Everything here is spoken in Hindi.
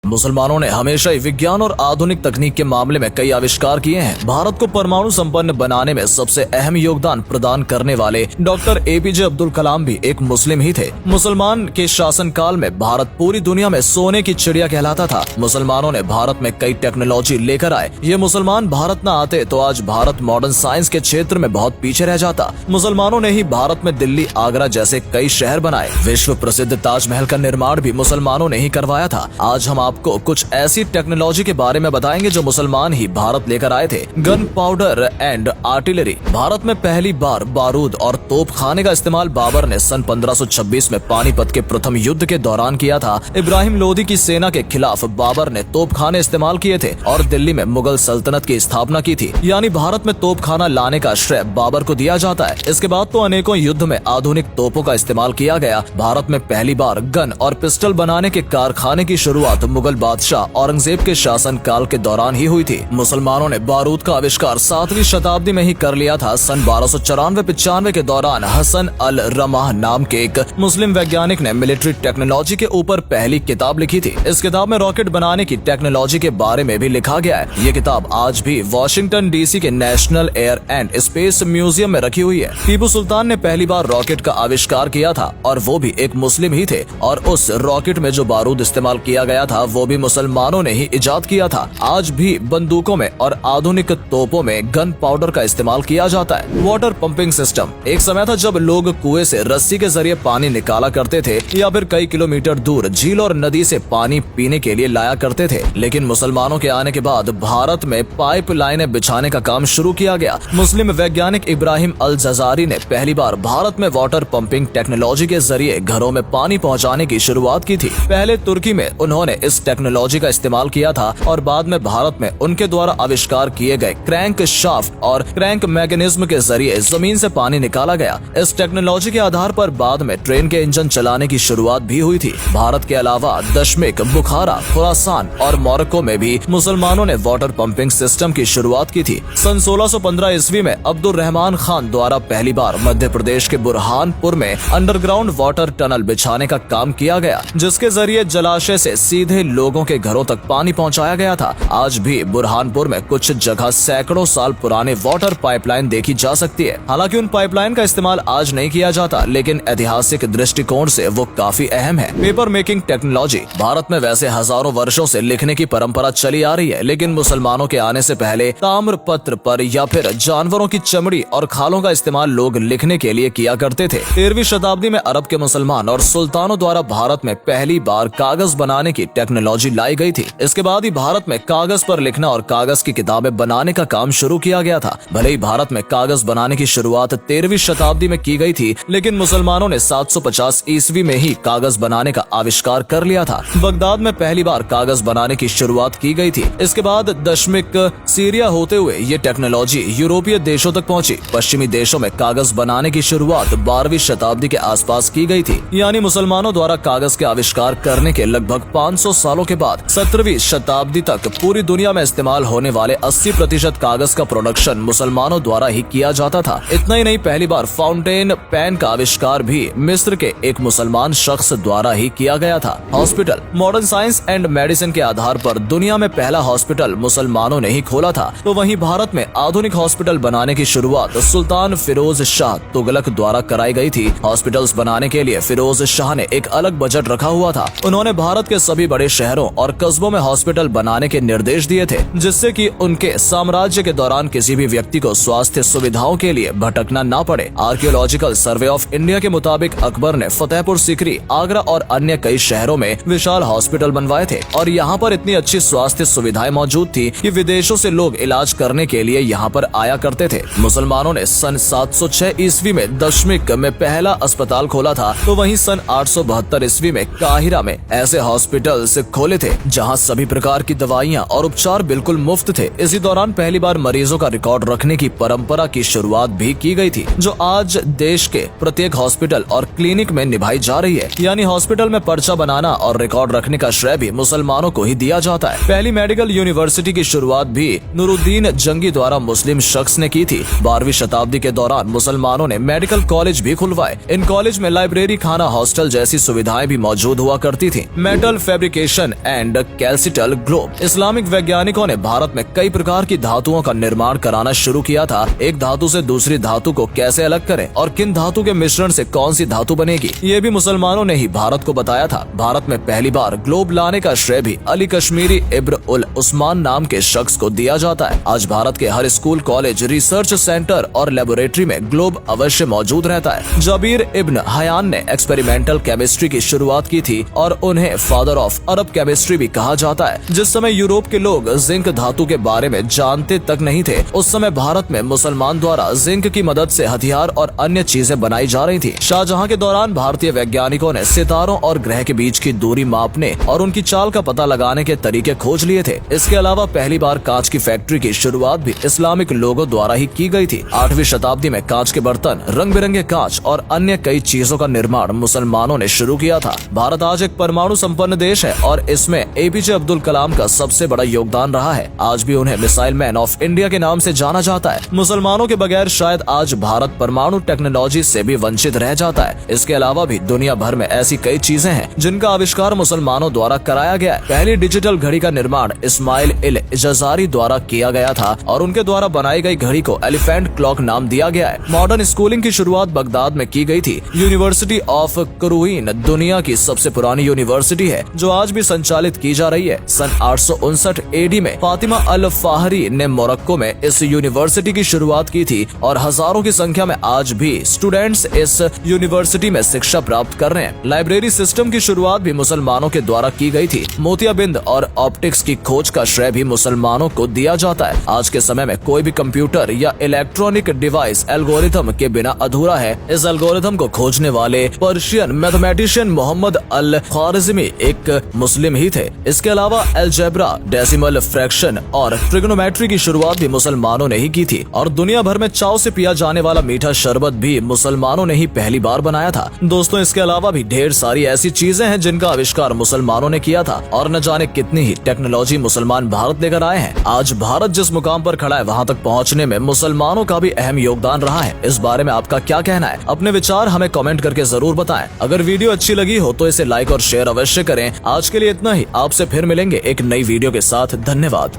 मुसलमानों ने हमेशा ही विज्ञान और आधुनिक तकनीक के मामले में कई आविष्कार किए हैं। भारत को परमाणु संपन्न बनाने में सबसे अहम योगदान प्रदान करने वाले डॉक्टर एपीजे अब्दुल कलाम भी एक मुस्लिम ही थे। मुसलमान के शासन काल में भारत पूरी दुनिया में सोने की चिड़िया कहलाता था। मुसलमानों ने भारत में कई टेक्नोलॉजी लेकर आए। ये मुसलमान भारत न आते तो आज भारत मॉडर्न साइंस के क्षेत्र में बहुत पीछे रह जाता। मुसलमानों ने ही भारत में दिल्ली, आगरा जैसे कई शहर बनाए। विश्व प्रसिद्ध ताजमहल का निर्माण भी मुसलमानों ने ही करवाया था। आज हम आपको कुछ ऐसी टेक्नोलॉजी के बारे में बताएंगे जो मुसलमान ही भारत लेकर आए थे। Gun powder and artillery. Bharat में पहली बार बारूद और तोप खाने का इस्तेमाल बाबर ने सन 1526 में पानीपत के प्रथम युद्ध के दौरान किया था। इब्राहिम लोदी की सेना के खिलाफ बाबर ने तोप खाने इस्तेमाल किए थे और दिल्ली में मुगल सल्तनत की स्थापना की थी। यानी भारत में तोप खाना लाने का श्रेय बाबर को दिया जाता है। इसके बाद तो अनेकों युद्ध में आधुनिक तोपों का इस्तेमाल किया गया। भारत में पहली बार गन और पिस्टल बनाने के कारखाने की शुरुआत मुगल बादशाह औरंगजेब के शासन काल के दौरान ही हुई थी। मुसलमानों ने बारूद का आविष्कार 7वीं शताब्दी में ही कर लिया था। सन 1294-95 के दौरान हसन अल रमाह नाम के एक मुस्लिम वैज्ञानिक ने मिलिट्री टेक्नोलॉजी के ऊपर पहली किताब लिखी थी। इस किताब में रॉकेट बनाने की टेक्नोलॉजी के बारे में भी लिखा गया है। ये किताब आज भी वॉशिंगटन डीसी के national air and space museum में रखी हुई है। टीपू सुल्तान ने पहली बार रॉकेट का आविष्कार किया था और वो भी एक मुस्लिम ही थे, और उस रॉकेट में जो बारूद इस्तेमाल किया गया था वो भी मुसलमानों ने ही इजाद किया था। आज भी बंदूकों में और आधुनिक तोपों में गन पाउडर का इस्तेमाल किया जाता है। Water pumping system. एक समय था जब लोग कुएं से रस्सी के जरिए पानी निकाला करते थे या फिर कई किलोमीटर दूर झील और नदी से पानी पीने के लिए लाया करते थे। लेकिन मुसलमानों के आने के बाद भारत में पाइप लाइनें बिछाने का काम शुरू किया गया। मुस्लिम वैज्ञानिक इब्राहिम अल जजारी ने पहली बार भारत में वाटर पंपिंग टेक्नोलॉजी के जरिए घरों में पानी पहुँचाने की शुरुआत की थी। पहले तुर्की में उन्होंने इस टेक्नोलॉजी का इस्तेमाल किया था और बाद में भारत में उनके द्वारा आविष्कार किए गए क्रैंक शाफ्ट और क्रैंक मैकेनिज्म के जरिए जमीन से पानी निकाला गया। इस टेक्नोलॉजी के आधार पर बाद में ट्रेन के इंजन चलाने की शुरुआत भी हुई थी। भारत के अलावा दशमिक, बुखारा, खुरासान और मोरक्को में भी मुसलमानों ने वाटर पंपिंग सिस्टम की शुरुआत की थी। सन 1615 ईस्वी में अब्दुल रहमान खान द्वारा पहली बार मध्य प्रदेश के बुरहानपुर में अंडरग्राउंड वाटर टनल बिछाने का काम किया गया, जिसके जरिए जलाशय से सीधे लोगों के घरों तक पानी पहुंचाया गया था। आज भी बुरहानपुर में कुछ जगह सैकड़ों साल पुराने वाटर पाइपलाइन देखी जा सकती है। हालांकि उन पाइपलाइन का इस्तेमाल आज नहीं किया जाता, लेकिन ऐतिहासिक दृष्टिकोण से वो काफी अहम है। Paper making technology. भारत में वैसे हजारों वर्षों से लिखने की परंपरा चली आ रही है, लेकिन मुसलमानों के आने से पहले ताम्र पत्र पर या फिर जानवरों की चमड़ी और खालों का इस्तेमाल लोग लिखने के लिए किया करते थे। 13वीं शताब्दी में अरब के मुसलमान और सुल्तानों द्वारा भारत में पहली बार कागज बनाने की टेक्नोलॉजी लाई गई थी। इसके बाद ही भारत में कागज पर लिखना और कागज की किताबें बनाने का काम शुरू किया गया था। भले ही भारत में कागज बनाने की शुरुआत 13वीं शताब्दी में की गई थी, लेकिन मुसलमानों ने 750 ईस्वी में ही कागज बनाने का आविष्कार कर लिया था। बगदाद में पहली बार कागज बनाने की शुरुआत की गई थी। इसके बाद दशमिक, सीरिया होते हुए ये टेक्नोलॉजी यूरोपीय देशों तक पहुंची। पश्चिमी देशों में कागज बनाने की शुरुआत 12वीं शताब्दी के आसपास की गई थी। यानी मुसलमानों द्वारा कागज के आविष्कार करने के लगभग 500 सालों के बाद 17वीं शताब्दी तक पूरी दुनिया में इस्तेमाल होने वाले 80% कागज का प्रोडक्शन मुसलमानों द्वारा ही किया जाता था। इतना ही नहीं, पहली बार फाउंटेन पेन का आविष्कार भी मिस्र के एक मुसलमान शख्स द्वारा ही किया गया था। Hospital. Modern science and medicine के आधार पर दुनिया में पहला हॉस्पिटल मुसलमानों ने ही खोला था, तो वहीं भारत में आधुनिक हॉस्पिटल बनाने की शुरुआत सुल्तान फिरोज शाह तुगलक द्वारा कराई गई थी। हॉस्पिटल्स बनाने के लिए फिरोज शाह ने एक अलग बजट रखा हुआ था। उन्होंने भारत के सभी बड़े शहरों और कस्बों में हॉस्पिटल बनाने के निर्देश दिए थे, जिससे कि उनके साम्राज्य के दौरान किसी भी व्यक्ति को स्वास्थ्य सुविधाओं के लिए भटकना न पड़े। आर्कियोलॉजिकल सर्वे ऑफ इंडिया के मुताबिक अकबर ने फतेहपुर सीकरी, आगरा और अन्य कई शहरों में विशाल हॉस्पिटल बनवाए थे और यहाँ पर इतनी अच्छी स्वास्थ्य सुविधाएं मौजूद थी कि विदेशों से लोग इलाज करने के लिए यहाँ पर आया करते थे। मुसलमानों ने सन 706 ईस्वी में दशमिक में पहला अस्पताल खोला था, तो वहीं सन 872 ईस्वी में काहिरा में ऐसे हॉस्पिटल्स खोले थे जहाँ सभी प्रकार की दवाइयाँ और उपचार बिल्कुल मुफ्त थे। इसी दौरान पहली बार मरीजों का रिकॉर्ड रखने की परंपरा की शुरुआत भी की गई थी, जो आज देश के प्रत्येक हॉस्पिटल और क्लिनिक में निभाई जा रही है। यानी हॉस्पिटल में पर्चा बनाना और रिकॉर्ड रखने का श्रेय भी मुसलमानों को ही दिया जाता है। पहली मेडिकल यूनिवर्सिटी की शुरुआत भी नूरुद्दीन जंगी द्वारा मुस्लिम शख्स ने की थी। 12वीं शताब्दी के दौरान मुसलमानों ने मेडिकल कॉलेज भी खुलवाए। इन कॉलेज में लाइब्रेरी, खाना, हॉस्टल जैसी सुविधाएं भी मौजूद हुआ करती थी। Metal fabrication addition and celestial globe. Islamic वैज्ञानिकों ने भारत में कई प्रकार की धातुओं का निर्माण कराना शुरू किया था। एक धातु से दूसरी धातु को कैसे अलग करें और किन धातु के मिश्रण से कौन सी धातु बनेगी, ये भी मुसलमानों ने ही भारत को बताया था। भारत में पहली बार ग्लोब लाने का श्रेय भी अली कश्मीरी इब्न उल उस्मान नाम के शख्स को दिया जाता है। आज भारत के हर स्कूल, कॉलेज, रिसर्च सेंटर और लेबोरेटरी में ग्लोब अवश्य मौजूद रहता है। जबीर इब्न हयान ने एक्सपेरिमेंटल केमिस्ट्री की शुरुआत की थी और उन्हें फादर ऑफ अरब केमिस्ट्री भी कहा जाता है। जिस समय यूरोप के लोग जिंक धातु के बारे में जानते तक नहीं थे, उस समय भारत में मुसलमान द्वारा जिंक की मदद से हथियार और अन्य चीजें बनाई जा रही थी। शाहजहां के दौरान भारतीय वैज्ञानिकों ने सितारों और ग्रह के बीच की दूरी मापने और उनकी चाल का पता लगाने के तरीके खोज लिए थे। इसके अलावा पहली बार कांच की फैक्ट्री की शुरुआत भी इस्लामिक लोगों द्वारा ही की गई थी। 8वीं शताब्दी में कांच के बर्तन, रंग बिरंगे कांच और अन्य कई चीजों का निर्माण मुसलमानों ने शुरू किया था। भारत आज एक परमाणु संपन्न देश है और इसमें एपीजे अब्दुल कलाम का सबसे बड़ा योगदान रहा है। आज भी उन्हें मिसाइल मैन ऑफ इंडिया के नाम से जाना जाता है। मुसलमानों के बगैर शायद आज भारत परमाणु टेक्नोलॉजी से भी वंचित रह जाता है। इसके अलावा भी दुनिया भर में ऐसी कई चीजें हैं जिनका आविष्कार मुसलमानों द्वारा कराया गया है। पहली डिजिटल घड़ी का निर्माण इस्माइल इल जजारी द्वारा किया गया था और उनके द्वारा बनाई गई घड़ी को एलिफेंट क्लॉक नाम दिया गया है। मॉडर्न स्कूलिंग की शुरुआत बगदाद में की गई थी। यूनिवर्सिटी ऑफ करूइन दुनिया की सबसे पुरानी यूनिवर्सिटी है जो आज भी संचालित की जा रही है। सन 859 एडी में फातिमा अल फाहरी ने मोरक्को में इस यूनिवर्सिटी की शुरुआत की थी और हजारों की संख्या में आज भी स्टूडेंट्स इस यूनिवर्सिटी में शिक्षा प्राप्त कर रहे हैं। लाइब्रेरी सिस्टम की शुरुआत भी मुसलमानों के द्वारा की गई थी। मोतियाबिंद और ऑप्टिक्स की खोज का श्रेय भी मुसलमानों को दिया जाता है। आज के समय में कोई भी कंप्यूटर या इलेक्ट्रॉनिक डिवाइस एल्गोरिथम के बिना अधूरा है। इस एल्गोरिथम को खोजने वाले पर्शियन मैथमेटिशियन मोहम्मद अल ख्वारिज़मी एक मुस्लिम ही थे। इसके अलावा अलजेब्रा, डेसिमल फ्रैक्शन और ट्रिग्नोमेट्री की शुरुआत भी मुसलमानों ने ही की थी और दुनिया भर में चाव से पिया जाने वाला मीठा शरबत भी मुसलमानों ने ही पहली बार बनाया था। दोस्तों, इसके अलावा भी ढेर सारी ऐसी चीजें हैं जिनका आविष्कार मुसलमानों ने किया था और न जाने कितनी ही टेक्नोलॉजी मुसलमान भारत लेकर आए हैं। आज भारत जिस मुकाम पर खड़ा है वहाँ तक पहुँचने में मुसलमानों का भी अहम योगदान रहा है। इस बारे में आपका क्या कहना है? अपने विचार हमें कमेंट करके जरूर बताएं। अगर वीडियो अच्छी लगी हो तो इसे लाइक और शेयर अवश्य करें। आज के लिए इतना ही। आपसे फिर मिलेंगे एक नई वीडियो के साथ। धन्यवाद।